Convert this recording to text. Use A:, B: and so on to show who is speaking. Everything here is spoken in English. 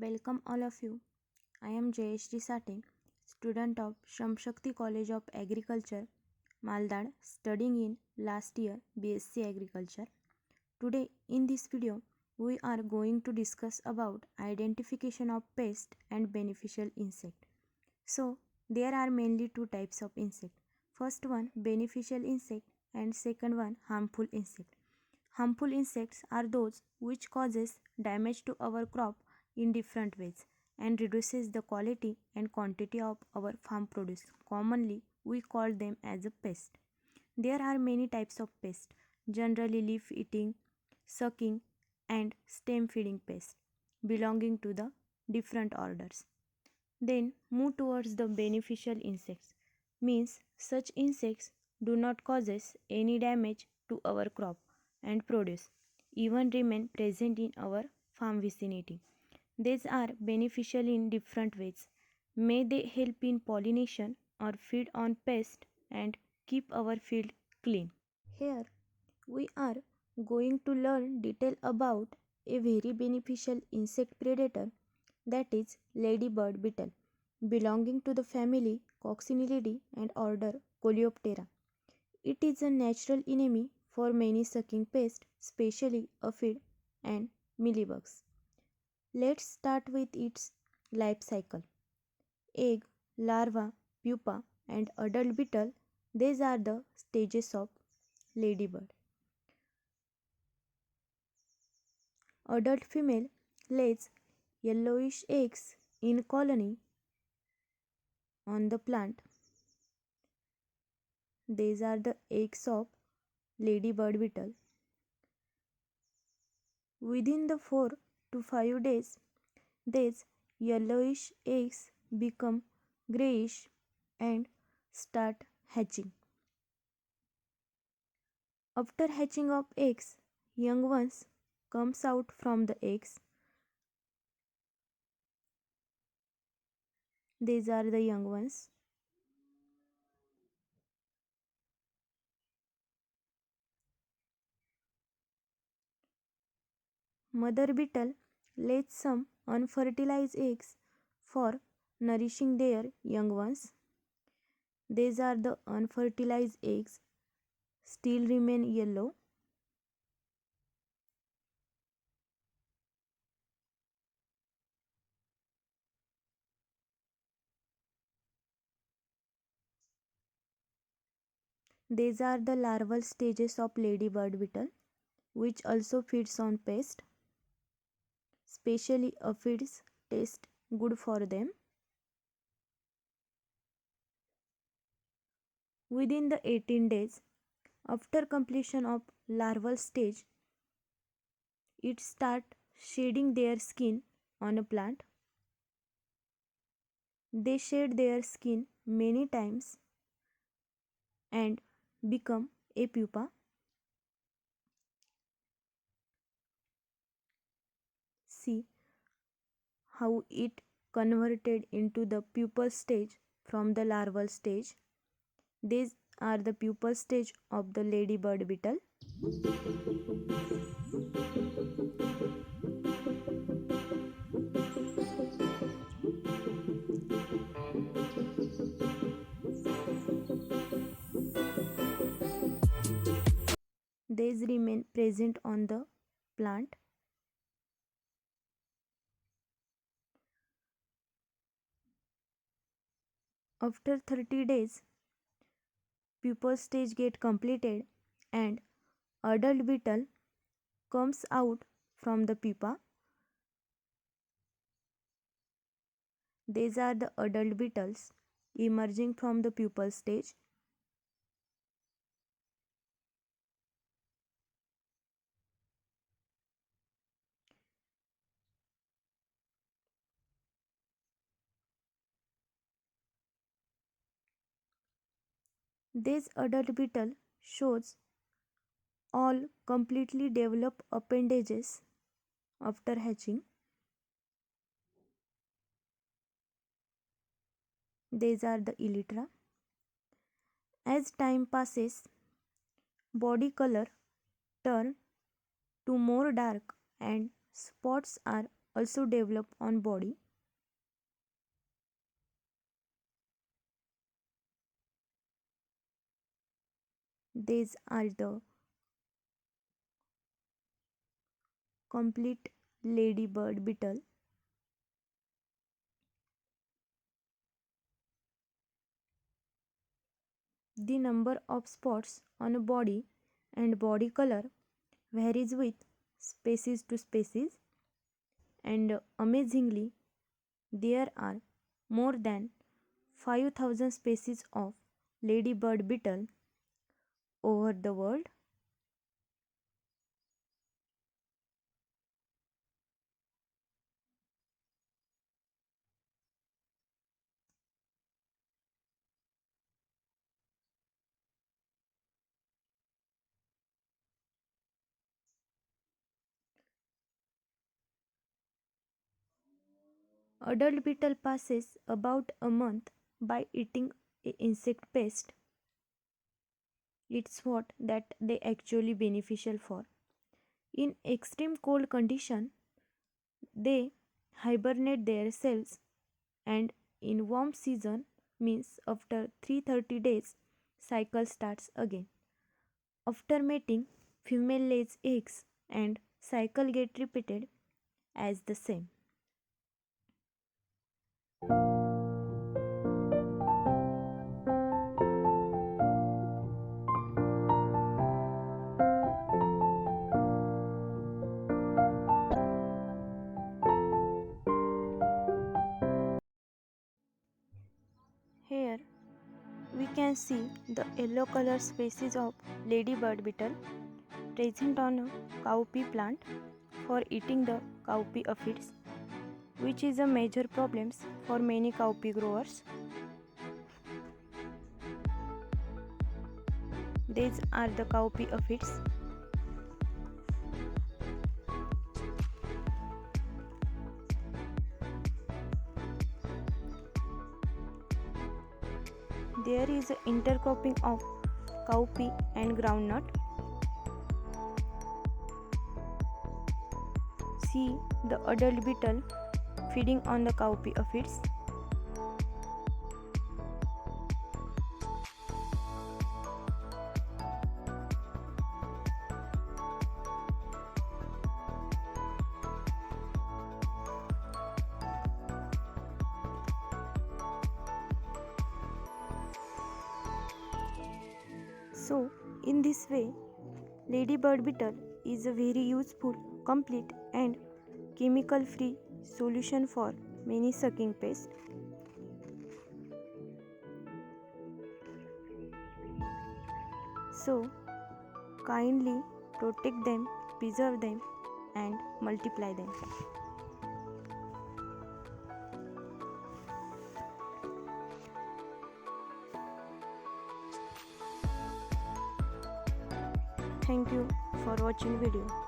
A: Welcome all of you. I am Jayashree Sate, student of Shramshakti College of Agriculture, Maldad, studying in last year BSc Agriculture. Today in this video, we are going to discuss about identification of pest and beneficial insect. So, there are mainly two types of insect. First one beneficial insect and second one harmful insect. Harmful insects are those which causes damage to our crop in different ways and reduces the quality and quantity of our farm produce. Commonly, we call them as a pest. There are many types of pests, generally leaf eating, sucking, and stem feeding pests belonging to the different orders. Then move towards the beneficial insects. Means such insects do not causes any damage to our crop and produce, even remain present in our farm vicinity. These are beneficial in different ways. May they help in pollination or feed on pests and keep our field clean. Here we are going to learn detail about a very beneficial insect predator, that is ladybird beetle, belonging to the family Coccinellidae and order Coleoptera. It is a natural enemy for many sucking pests, especially aphid and mealybugs. Let's start with its life cycle. Egg, larva, pupa, and adult beetle, these are the stages of ladybird. Adult female lays yellowish eggs in colony on the plant. These are the eggs of ladybird beetle. Within the 4 to 5 days, these yellowish eggs become grayish and start hatching. After hatching of eggs, young ones comes out from the eggs. These are the young ones. Mother beetle lays some unfertilized eggs for nourishing their young ones. These are the unfertilized eggs, still remain yellow. These are the larval stages of ladybird beetle, which also feeds on pests, especially aphids taste good for them. Within the 18 days after completion of larval stage, it start shedding their skin on a plant. They shed their skin many times and become a pupa. See how it converted into the pupal stage from the larval stage. These are the pupal stage of the ladybird beetle. These remain present on the plant. After 30 days, pupal stage get completed and adult beetle comes out from the pupa. These are the adult beetles emerging from the pupal stage. This adult beetle shows all completely developed appendages after hatching. These are the elytra. As time passes, body color turn to more dark and spots are also develop on body. These are the complete ladybird beetle. The number of spots on a body and body color varies with species to species, and amazingly, there are more than 5,000 species of ladybird beetle over the world. Adult beetle passes about a month by eating a insect pest. It's what that they actually beneficial for. In extreme cold condition, they hibernate their cells, and in warm season means after 330 days cycle starts again. After mating, female lays eggs and cycle get repeated as the same. Here we can see the yellow color species of ladybird beetle present on a cowpea plant for eating the cowpea aphids, which is a major problem for many cowpea growers. These are the cowpea aphids. There is intercropping of cowpea and groundnut. See the adult beetle feeding on the cowpea aphids. So, in this way, ladybird beetle is a very useful, complete, and chemical free solution for many sucking pests. So, kindly protect them, preserve them, and multiply them. Thank you for watching video.